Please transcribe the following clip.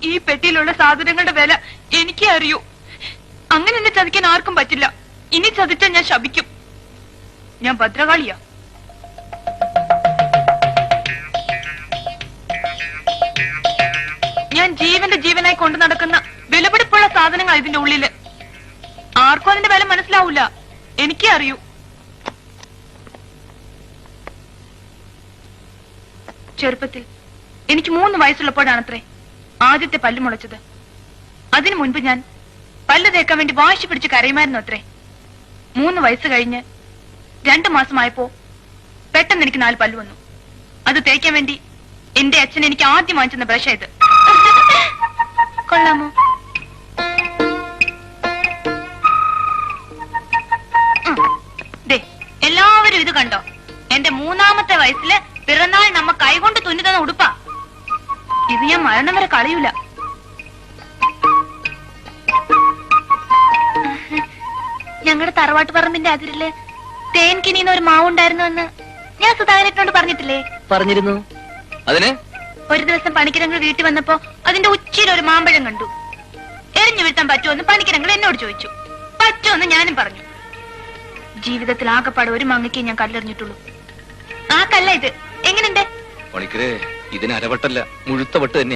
ഈ പെട്ടിയിലുള്ള സാധനങ്ങളുടെ വില എനിക്കേ അറിയൂ. അങ്ങനെ എന്നെ ചതിക്കാൻ ആർക്കും പറ്റില്ല. ഇനി ചതിച്ചാൽ ഞാൻ ശപിക്കും. ഞാൻ ഭദ്രകാളിയാ. ഞാൻ ജീവന്റെ ജീവനായി കൊണ്ടു നടക്കുന്ന വിലപിടിപ്പുള്ള സാധനങ്ങൾ ഇതിന്റെ ഉള്ളില്. ആർക്കും അതിന്റെ വില മനസ്സിലാവൂല. എനിക്കേ അറിയൂ. ചെറുപ്പത്തിൽ എനിക്ക് 3 വയസ്സുള്ളപ്പോഴാണത്രേ ആദ്യത്തെ പല്ല് മുളച്ചത്. അതിനു മുൻപ് ഞാൻ പല്ല് തേക്കാൻ വേണ്ടി വാശി പിടിച്ച് കരയുമായിരുന്നു അത്രേ. 3 വയസ്സ് കഴിഞ്ഞ് 2 മാസമായപ്പോ പെട്ടെന്ന് എനിക്ക് 4 പല്ല് വന്നു. അത് തേക്കാൻ വേണ്ടി എന്റെ അച്ഛൻ എനിക്ക് ആദ്യം വാങ്ങിച്ചെന്ന ബ്രഷ ഇത്. കൊള്ളാമോ? എല്ലാവരും ഇത് കണ്ടോ? എന്റെ 3ാമത്തെ വയസ്സില് പിറന്നാൾ നമ്മ കൈകൊണ്ട് തുന്നി ഉടുപ്പാ. ഇത് ഞാൻ മരണം വരെ കളയൂല. ഞങ്ങളുടെ തറവാട്ട് പറമ്പിന്റെ അതിരില് തേൻകിനിന്ന് ഒരു മാവുണ്ടായിരുന്നു എന്ന് ഞാൻ സുധാകരനോട് പറഞ്ഞിട്ടില്ലേ? പറഞ്ഞിരുന്നു. അതിന് ഒരു ദിവസം പണിക്കിരങ്ങൾ വീട്ടിൽ വന്നപ്പോ അതിന്റെ ഉച്ചയിൽ ഒരു മാമ്പഴം കണ്ടു. എറിഞ്ഞു വീഴ്ത്താൻ പറ്റുമെന്ന് പണിക്കിരങ്ങൾ എന്നോട് ചോദിച്ചു. പറ്റുമെന്ന് ഞാനും പറഞ്ഞു. ജീവിതത്തിൽ ആകെപ്പാട് ഒരു മാങ്ങയ്ക്ക് ഞാൻ കല്ലെറിഞ്ഞിട്ടുള്ളൂ. ആ കല്ല ഇത്. എങ്ങനെയുണ്ട്? പണിക്കരെ, ഇതിന് അരവട്ടല്ല, മുഴുത്ത വട്ട് തന്നെ.